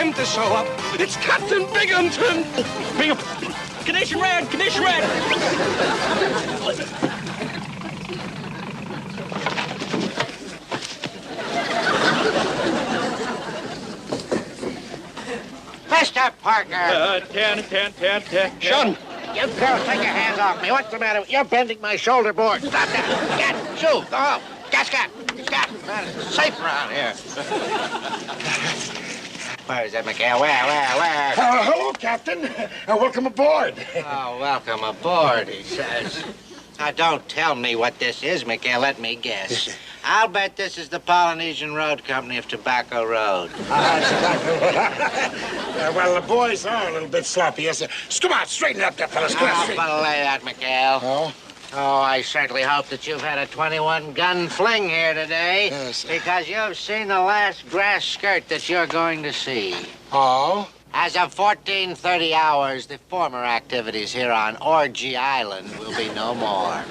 him to show up. It's Captain Binghamton. Binghamton. Condition red. Condition red. Mr. Parker. 10. Shun. You girls, take your hands off me. What's the matter? You're bending my shoulder board. Stop that. Get, shoot, go home. Stop. It's safe around here. Where is it, McHale? Where? Hello, Captain. Welcome aboard. Oh, welcome aboard, he says. Now, don't tell me what this is, McHale. Let me guess. I'll bet this is the Polynesian Road Company of Tobacco Road. That's exactly what well, the boys are a little bit sloppy, yes, sir. Come on, straighten it up there, fellas. Come on, straighten. Belay that, McHale. Oh? Oh, I certainly hope that you've had a 21-gun fling here today. Yes. Because you've seen the last grass skirt that you're going to see. Oh? As of 14:30 hours, the former activities here on Orgy Island will be no more.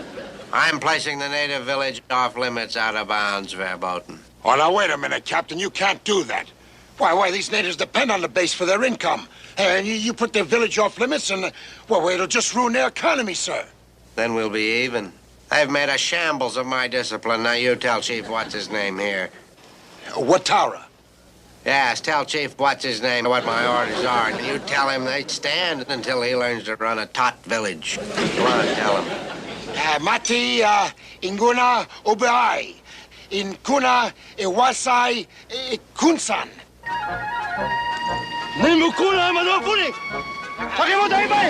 I'm placing the native village off limits out of bounds, Verboten. Oh, now, wait a minute, Captain. You can't do that. Why, these natives depend on the base for their income. And you put their village off limits and, well, it'll just ruin their economy, sir. Then we'll be even. I've made a shambles of my discipline. Now you tell Chief what's-his-name here. Watara. Yes, tell Chief what's-his-name what my orders are. And you tell him they stand until he learns to run a tot village. Go on, tell him. Mati inguna obai. In kuna iwasai kunsan. Nimukuna manopuni. Takimoto ibai.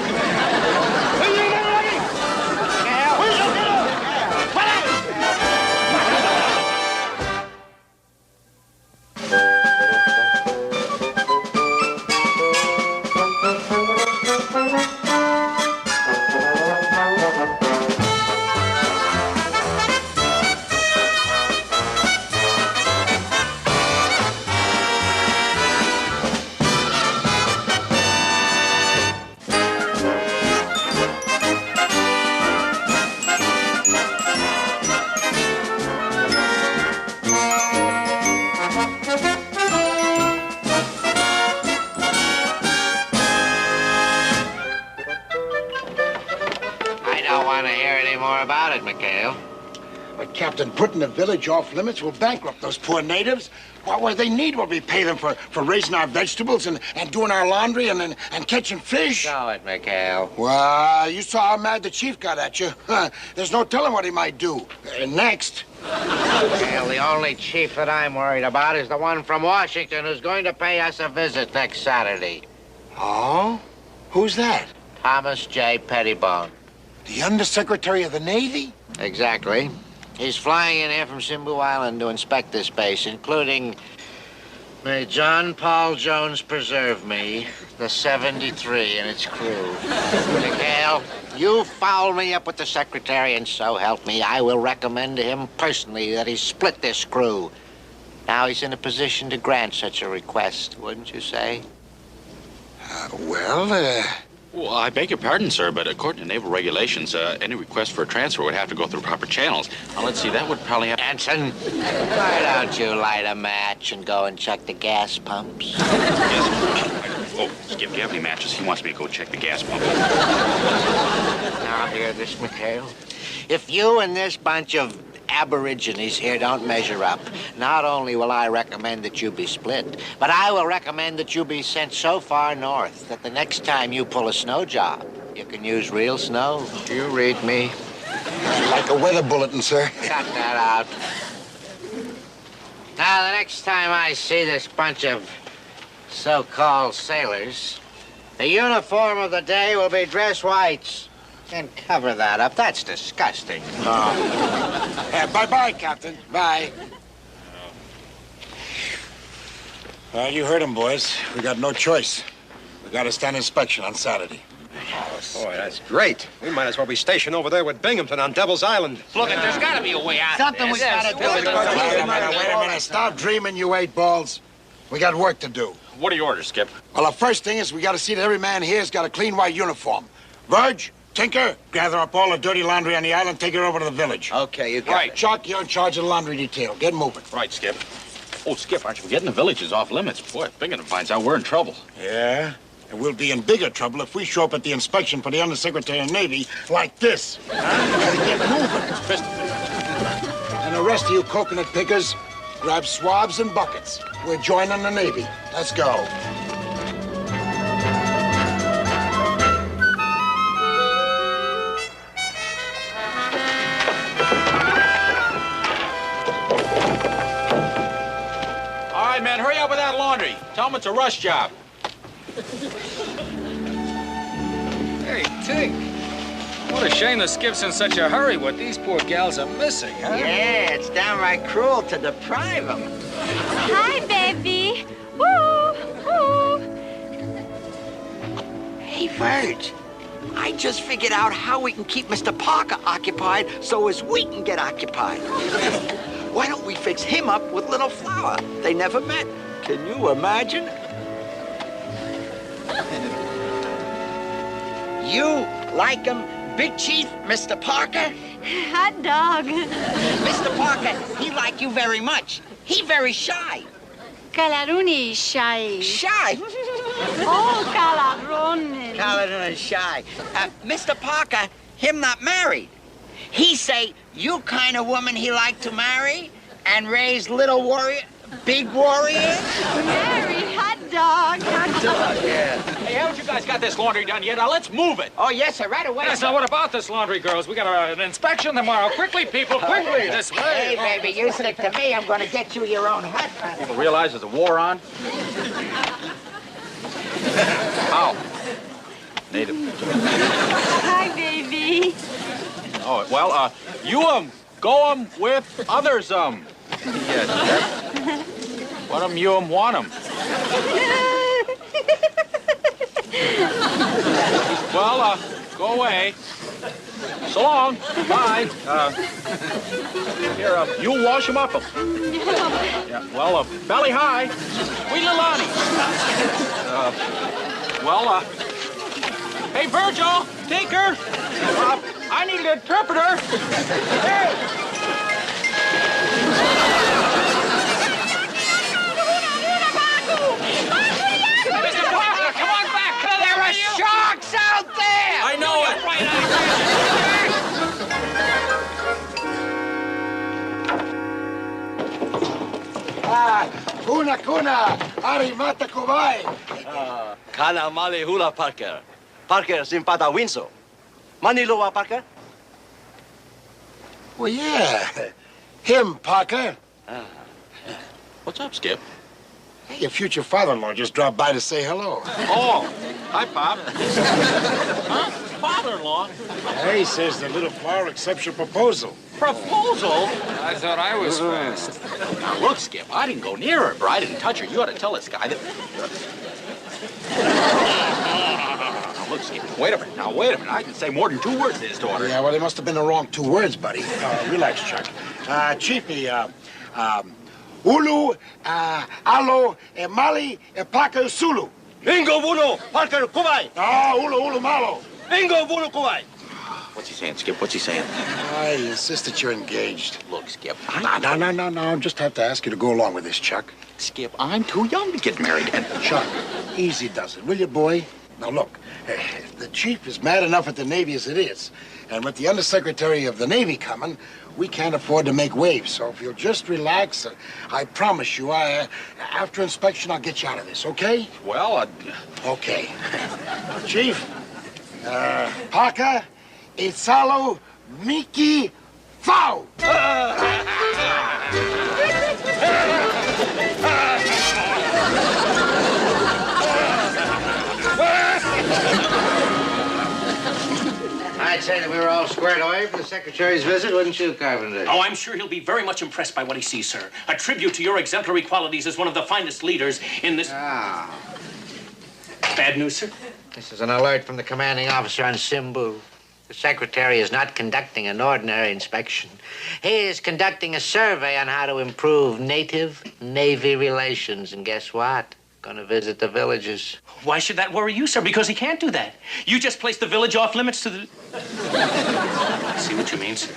About it, McHale. But, Captain, putting the village off limits will bankrupt those poor natives. What they need will be pay them for raising our vegetables and doing our laundry and catching fish. Show it, McHale. Well, you saw how mad the chief got at you. There's no telling what he might do. Next. McHale, the only chief that I'm worried about is the one from Washington who's going to pay us a visit next Saturday. Oh? Who's that? Thomas J. Pettibone. The Undersecretary of the Navy? Exactly. He's flying in here from Simbu Island to inspect this base, including, may John Paul Jones preserve me, the 73 and its crew. McHale, you foul me up with the Secretary, and so help me, I will recommend to him personally that he split this crew. Now he's in a position to grant such a request, wouldn't you say? Well, I beg your pardon, sir, but according to naval regulations, any request for a transfer would have to go through proper channels. Now, let's see, that would probably have... Anson, why don't you light a match and go and check the gas pumps? Yes. Oh, Skip, do you have any matches? He wants me to go check the gas pump. Now, hear this, McHale. If you and this bunch of aborigines here don't measure up, not only will I recommend that you be split, but I will recommend that you be sent so far north that the next time you pull a snow job, you can use real snow. Do you read me? Like a weather bulletin, sir. Cut that out. Now, the next time I see this bunch of so-called sailors, the uniform of the day will be dress whites. And cover that up. That's disgusting. Bye-bye, Captain. Bye. Well, you heard him, boys. We got no choice. We got to stand inspection on Saturday. Boy, that's great. We might as well be stationed over there with Binghamton on Devil's Island. Look, there's got to be a way out. Something we got to do. Wait a minute. Stop dreaming, you eight balls. We got work to do. What are your orders, Skip? Well, the first thing is we got to see that every man here's got a clean white uniform. Verge, Tinker, gather up all the dirty laundry on the island, take it over to the village. Okay, you got it. Chuck, you're in charge of the laundry detail. Get moving. Right, Skip. Oh, Skip, aren't you forgetting the village is off limits? Boy, if Binghamton finds out, we're in trouble. Yeah? And we'll be in bigger trouble if we show up at the inspection for the Undersecretary of Navy like this. Huh? Gotta get moving. Fist. And the rest of you coconut pickers, grab swabs and buckets. We're joining the Navy. Let's go. All right, man, hurry up with that laundry. Tell them it's a rush job. Hey, Tink. What a shame the Skip's in such a hurry. What these poor gals are missing, huh? Yeah, it's downright cruel to deprive them. Hi, baby. Woo, woo. Hey, Verge, I just figured out how we can keep Mr. Parker occupied so as we can get occupied. Why don't we fix him up with Little Flower? They never met. Can you imagine? You like him, Big Chief, Mr. Parker? Hot dog. Mr. Parker, he like you very much. He very shy. Calaruni shy. Shy? Oh, calarone. Caladon is shy. Mr. Parker, him not married. He say you kind of woman he like to marry and raise little warrior, big warriors. Mary, hot dog. Hot dog, yeah. Hey, haven't you guys got this laundry done yet? Now, let's move it. Oh, yes, sir, right away. Yes, now what about this laundry, girls? We got an inspection tomorrow. Quickly, people, quickly, this way. Hey, baby, you stick to me. I'm going to get you your own hut. People realize there's a war on? How? Native. Hi, baby. Oh, well, you, go, with others, Yes. What, you, want 'em. Well, go away. So long. Bye. Here, you wash 'em up. Yeah, well, belly high. Sweet little Lonnie. Hey, Virgil, Tinker. I need an interpreter. Hey. Mr. Parker, come on back. There are sharks out there! I know it. Kuna, arimata kubai. Kana male hula Parker. Parker simpata winso. Maniloa Parker? Well, yeah. Him, Parker. What's up, Skip? Hey, your future father-in-law just dropped by to say hello. Oh, hi, Pop. Huh? Father-in-law? Hey, says the Little Flower accepts your proposal. Proposal? I thought I was fast. Now, look, Skip, I didn't go near her, bro. I didn't touch her. You ought to tell this guy that... Now, look, Skip, wait a minute. I can say more than 2 words to his daughter. Yeah, well, they must have been the wrong 2 words, buddy. Relax, Chuck. Chiefy, Ulu, Alo, Mali, Parker, Sulu. Bingo Buno, Parker Kubai. Ulu, Malo. Bingo Buno Kubai. What's he saying, Skip? What's he saying? I insist that you're engaged. Look, Skip, No. Just have to ask you to go along with this, Chuck. Skip, I'm too young to get married. And Chuck, easy does it, will you, boy? Now, look, the chief is mad enough at the Navy as it is. And with the Undersecretary of the Navy coming, we can't afford to make waves. So if you'll just relax, I promise you, after inspection, I'll get you out of this, okay? well, Okay. Chief, Parker, Isalo, Miki, Fau! I'd say that we were all squared away for the Secretary's visit, wouldn't you, Carpenter? Oh, I'm sure he'll be very much impressed by what he sees, sir. A tribute to your exemplary qualities as one of the finest leaders in this... Ah. Bad news, sir? This is an alert from the commanding officer on Simbu. The Secretary is not conducting an ordinary inspection. He is conducting a survey on how to improve native-Navy relations. And guess what? Gonna visit the villages. Why should that worry you, sir? Because he can't do that. You just placed the village off limits to the... I see what you mean, sir.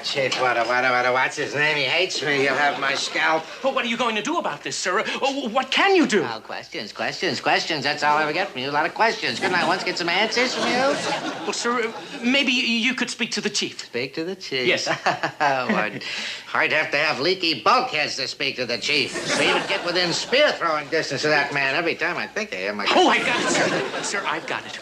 Chief, what's his name? He hates me. He'll have my scalp. Well, what are you going to do about this, sir? What can you do? Oh, questions. That's all I ever get from you. A lot of questions. Couldn't I once get some answers from you? Well, sir, maybe you could speak to the chief. Speak to the chief? Yes. I'd have to have leaky bulkheads to speak to the chief. To even get within spear-throwing distance of that man. Every time I think of him, I... Oh, I've got it, sir. Sir, I've got it.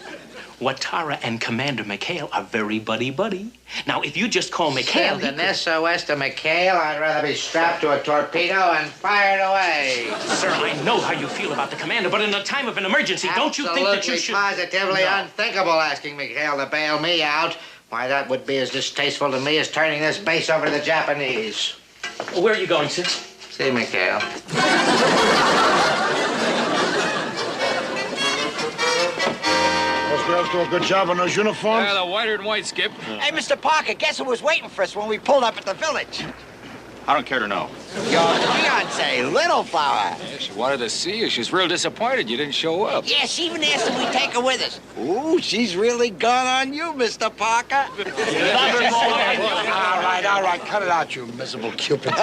Watara and Commander McHale are very buddy-buddy. Now, if you just call McHale... Send an SOS to McHale. I'd rather be strapped to a torpedo and fired away. Sir, I know how you feel about the commander, but in a time of an emergency, don't you think that you should... Positively No. unthinkable asking McHale to bail me out. Why, that would be as distasteful to me as turning this base over to the Japanese. Where are you going, sir? See, McHale. Those girls do a good job on those uniforms. Yeah, the whiter and white, Skip. Hey, Mr. Parker, guess who was waiting for us when we pulled up at the village? I don't care to know. Your fiance, Little Flower. Yeah, she wanted to see you. She's real disappointed you didn't show up. Yeah, she even asked if we take her with us. Ooh, she's really gone on you, Mr. Parker. All right. Cut it out, you miserable Cupid.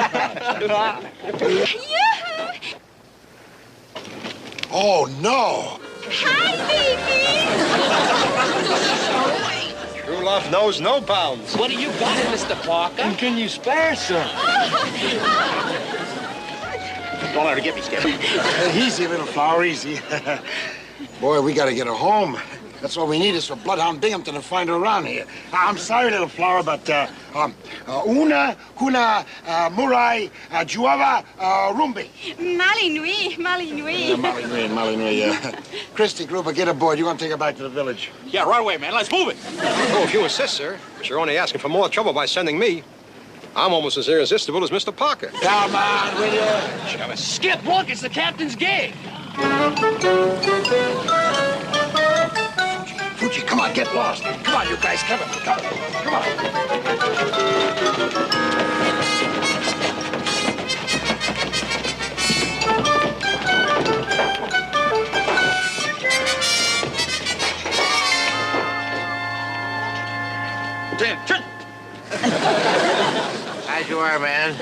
Oh, no. Hi, baby. True love knows no bounds. What do you got, Mr. Parker? And can you spare some? Don't let her get me, Skip. Easy, Little Flower, easy. Boy, we gotta get her home. That's all we need is for Bloodhound Binghamton to find her around here. I'm sorry, Little Flower, but una, kuna, murai, juava, rumbi. Malinui. Malinui. Christy, Gruber, get aboard. You're gonna take her back to the village. Yeah, right away, man. Let's move it. Oh, if you insist, sir. But you're only asking for more trouble by sending me. I'm almost as irresistible as Mr. Parker. Come on, will you? Skip, look, it's the captain's gig. Fuji, come on, get lost. Come on, you guys, come on. As you are, man.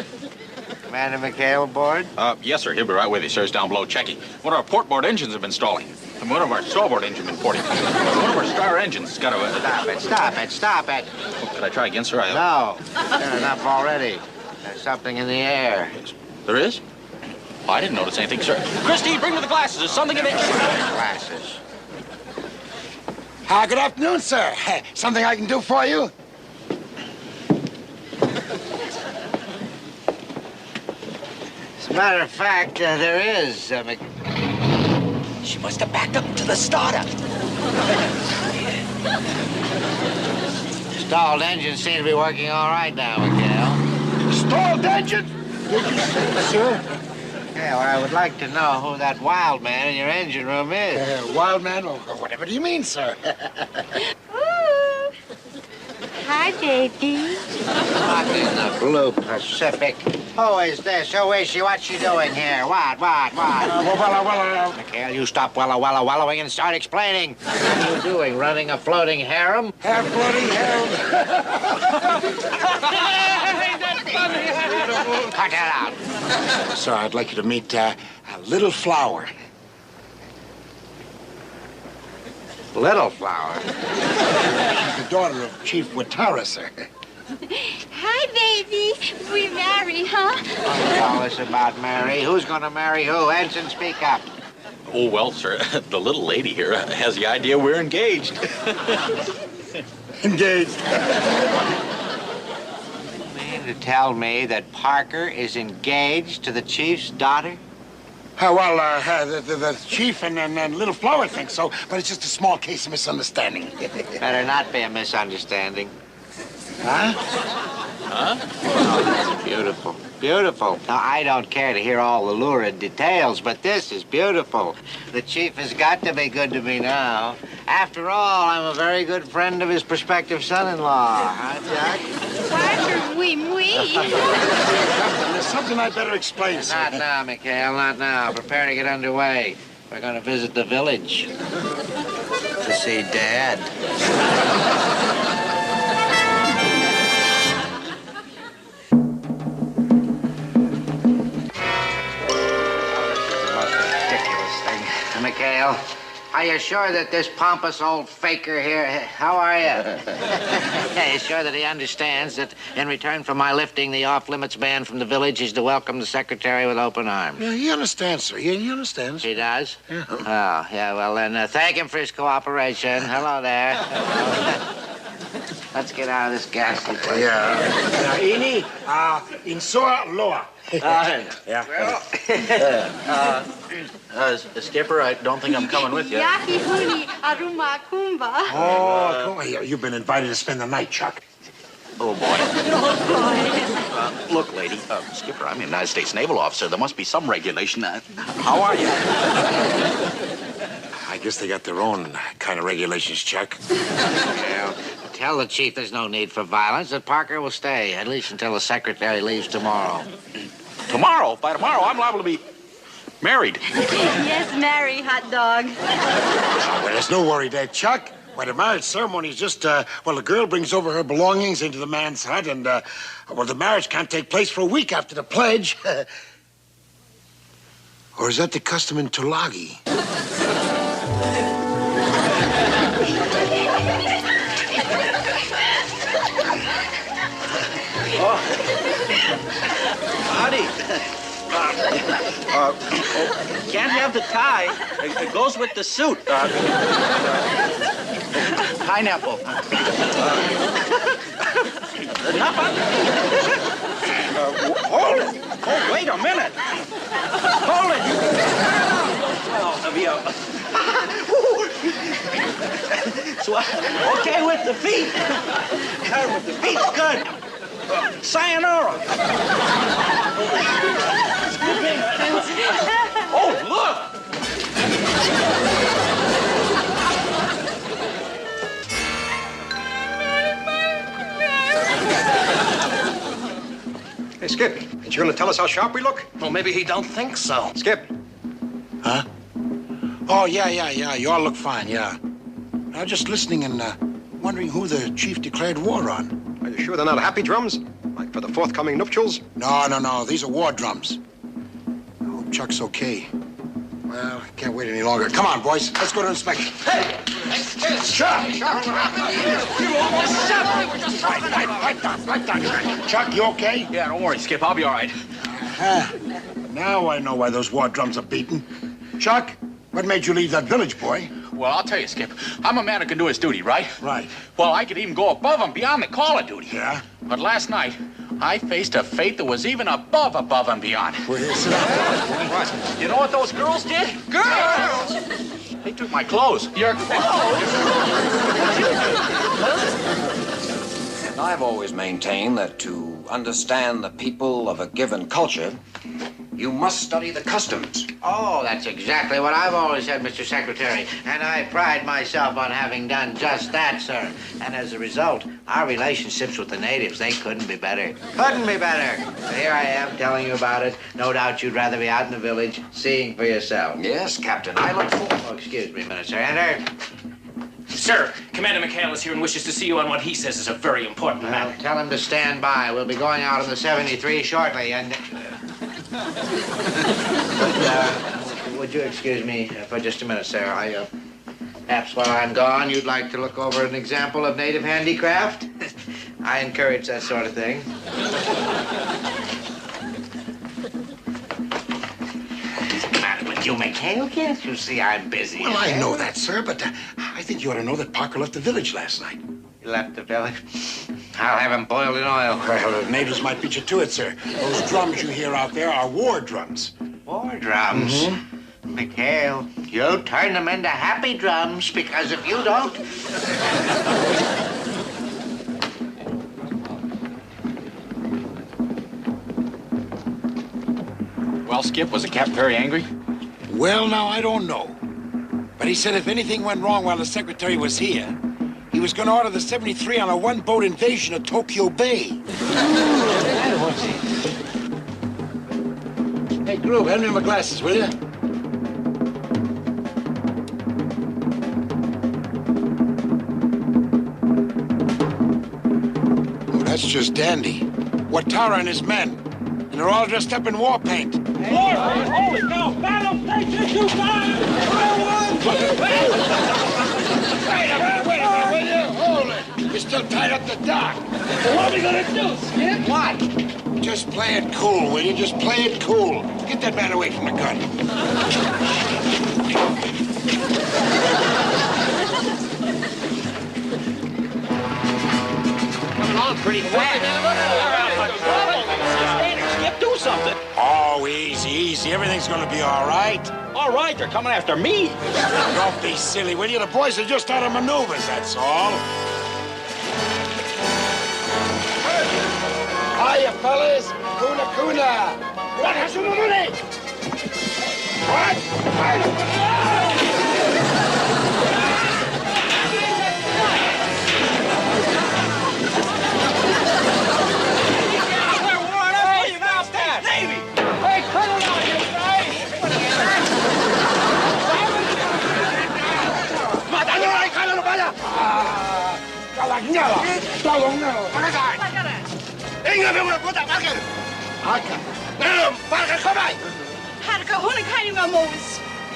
Commander McHale aboard? Yes, sir. He'll be right with you, sir. He's down below checking. One of our portboard engines have been stalling. And one of our starboard engine been porting. One of our star engines has got to... Stop it. Could I try again, sir? No. Good enough already. There's something in the air. There is? Oh, I didn't notice anything, sir. Christy, bring me the glasses. There's something in the air. Glasses. Good afternoon, sir. Something I can do for you? As a matter of fact, there is. She must have backed up to the starter. Stalled engines seem to be working all right now, McHale. Stalled engine? Did you say, sir? Yeah, well, I would like to know who that wild man in your engine room is. Wild man? Oh, whatever do you mean, sir? Ooh. Hi, baby. What in the blue Pacific? Who is this? Who is she? What's she doing here? What? McHale, you stop wallowing and start explaining. What are you doing? Running a floating harem? Floating harem. Cut that out. Sir, I'd like you to meet Little Flower. Little Flower. She's the daughter of Chief Watara, sir. Hi, baby. We married, huh? All this about marry. Who's gonna marry who? Ensign, speak up. Oh, well, sir, the little lady here has the idea we're engaged. Engaged. You mean to tell me that Parker is engaged to the chief's daughter? The chief and Little Flower think so, but it's just a small case of misunderstanding. Better not be a misunderstanding. Huh? Oh, that's beautiful. Beautiful. Now, I don't care to hear all the lurid details, but this is beautiful. The chief has got to be good to me now. After all, I'm a very good friend of his prospective son-in-law. Huh, Jack? Parker, oui. There's something I better explain, sir. Not now, McHale, not now. Prepare to get underway. We're going to visit the village to see Dad. McHale. Are you sure that this pompous old faker here, how are you? Are you sure that he understands that in return for my lifting the off-limits ban from the village, he's to welcome the secretary with open arms? Yeah, he understands, sir. He understands. He does? Yeah. Oh, yeah, well then, thank him for his cooperation. Hello there. Let's get out of this ghastly place. Yeah. Ini, insua loa. Skipper, I don't think I'm coming with you. Yaki huni aruma kumba. Oh, come on. You've been invited to spend the night, Chuck. Oh, boy. Look, lady, Skipper, I'm a United States naval officer. There must be some regulation. How are you? I guess they got their own kind of regulations, Chuck. Yeah. Tell the chief there's no need for violence, that Parker will stay, at least until the secretary leaves tomorrow. Tomorrow? By tomorrow, I'm liable to be married. Yes, Mary, hot dog. Well, there's no worry there, Chuck. Well, the marriage ceremony is just, the girl brings over her belongings into the man's hut, and, the marriage can't take place for a week after the pledge. Or is that the custom in Tulagi? Howdy. Can't have the tie. It goes with the suit. Pineapple. Hold it. Oh, wait a minute. Hold it. So, okay with the feet. Good with the feet. Good. Sayonara. Oh, look. Hey, Skip, ain't you gonna tell us how sharp we look? Well, maybe he don't think so. Skip. Huh? Oh, yeah. You all look fine, yeah. I was just listening and wondering who the chief declared war on. Are you sure they're not happy drums? Like for the forthcoming nuptials? No. These are war drums. I hope Chuck's okay. Well, I can't wait any longer. Come on, boys. Let's go to inspection. Hey! Chuck! You almost shot me. Right down. Chuck, you okay? Yeah, don't worry, Skip. I'll be all right. Now I know why those war drums are beaten. Chuck, what made you leave that village, boy? Well, I'll tell you, Skip. I'm a man who can do his duty, right? Right. Well, I could even go above and beyond the call of duty. Yeah? But last night, I faced a fate that was even above and beyond. Well, You know what those girls did? Girls! They took my clothes. Your clothes? I've always maintained that to understand the people of a given culture, you must study the customs. Oh, that's exactly what I've always said, Mr. Secretary. And I pride myself on having done just that, sir. And as a result, our relationships with the natives, they couldn't be better. Couldn't be better. So here I am telling you about it. No doubt you'd rather be out in the village, seeing for yourself. Yes, Captain, I look forward. Oh, excuse me a minute, sir. Enter. Sir, Commander McHale is here and wishes to see you on what he says is a very important matter. Well, tell him to stand by. We'll be going out on the 73 shortly, and... would you excuse me for just a minute, sir? Perhaps while I'm gone, you'd like to look over an example of native handicraft? I encourage that sort of thing. What's the matter with you, McHale? Can't you see I'm busy? Well, I know that, sir, but I think you ought to know that Parker left the village last night. He left the village? I'll have him boiled in oil. Well, the neighbors might beat you to it, sir. Those drums you hear out there are war drums. War drums? Mm-hmm. McHale, you'll turn them into happy drums, because if you don't... Well, Skip, was the captain very angry? Well, now, I don't know. But he said if anything went wrong while the secretary was here, he was going to order the 73 on a one-boat invasion of Tokyo Bay. Hey, Groove, hand me my glasses, will you? Oh, that's just dandy. Watara and his men. and they're all dressed up in war paint. Holy cow! Battle station 2 5! Wait a minute, will you? Hold it. You're still tied up the dock. What are we gonna do, Skip? What? Just play it cool, will you? Just play it cool. Get that man away from the gun. Coming on pretty fast. Skip, do something. Oh, easy. Everything's gonna be all right. All right, they're coming after me. Don't be silly, will you? The boys are just out of maneuvers, that's all. Hiya, fellas. Kuna. What?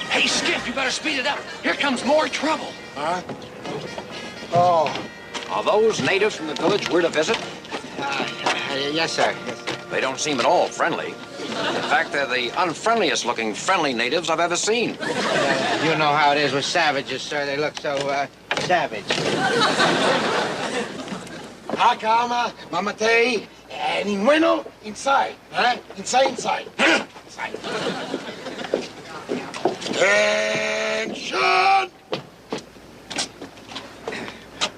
Hey, Skip, you better speed it up. Here comes more trouble. Huh? Oh. Are those natives from the village we're to visit? Yes, sir. They don't seem at all friendly. In fact, they're the unfriendliest looking friendly natives I've ever seen. You know how it is with savages, sir. They look so, savage. Hakama, Mamate, Ningueno, inside. Huh? Inside. Inside. Attention!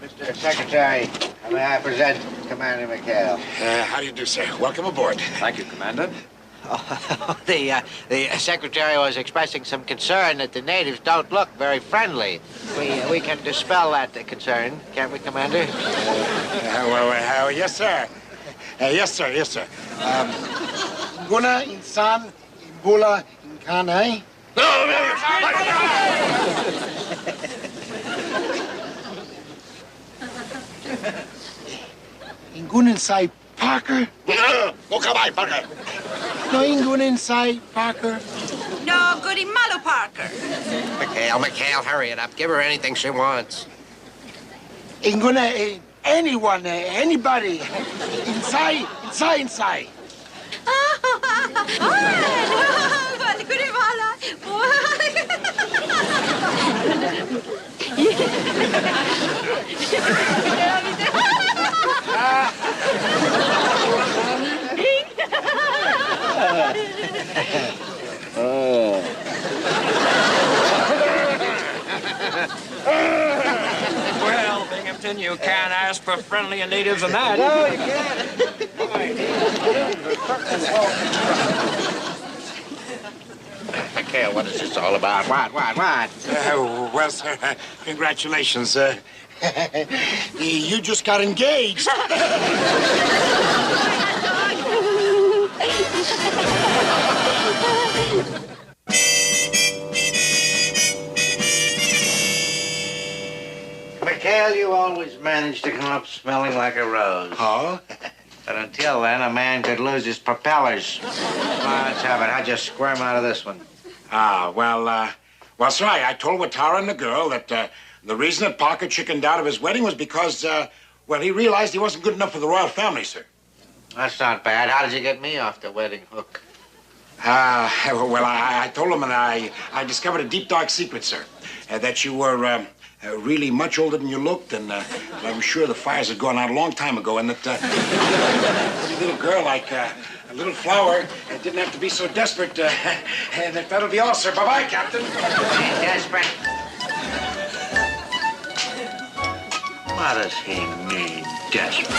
Mr. Secretary, may I present Commander McHale? How do you do, sir? Welcome aboard. Thank you, Commander. Oh, the secretary was expressing some concern that the natives don't look very friendly. We can dispel that concern, can't we, Commander? Yes, sir. Yes, sir. Guna, insan, imbula, inkanai. Ingun inside Parker? Go kabay, Parker. No ingun inside Parker. No, goody malo, Parker. McHale, hurry it up. Give her anything she wants. Inguna, anyone, anybody. Inside. Goody mala. Well, Binghamton, you can't ask for friendlier natives than that. No, you can't. McHale, what is this all about? What? Well, sir, congratulations. You just got engaged. McHale, you always manage to come up smelling like a rose. Oh? But until then, a man could lose his propellers. Come on, let's have it. How'd you squirm out of this one? Well, sir, I told Watara and the girl that the reason that Parker chickened out of his wedding was because, he realized he wasn't good enough for the royal family, sir. That's not bad. How did you get me off the wedding hook? I told him, and I discovered a deep, dark secret, sir. That you were really much older than you looked, and I'm sure the fires had gone out a long time ago, and that a pretty little girl like a little flower didn't have to be so desperate. And that'll be all, sir. Bye-bye, Captain. Desperate. What does he mean, desperate?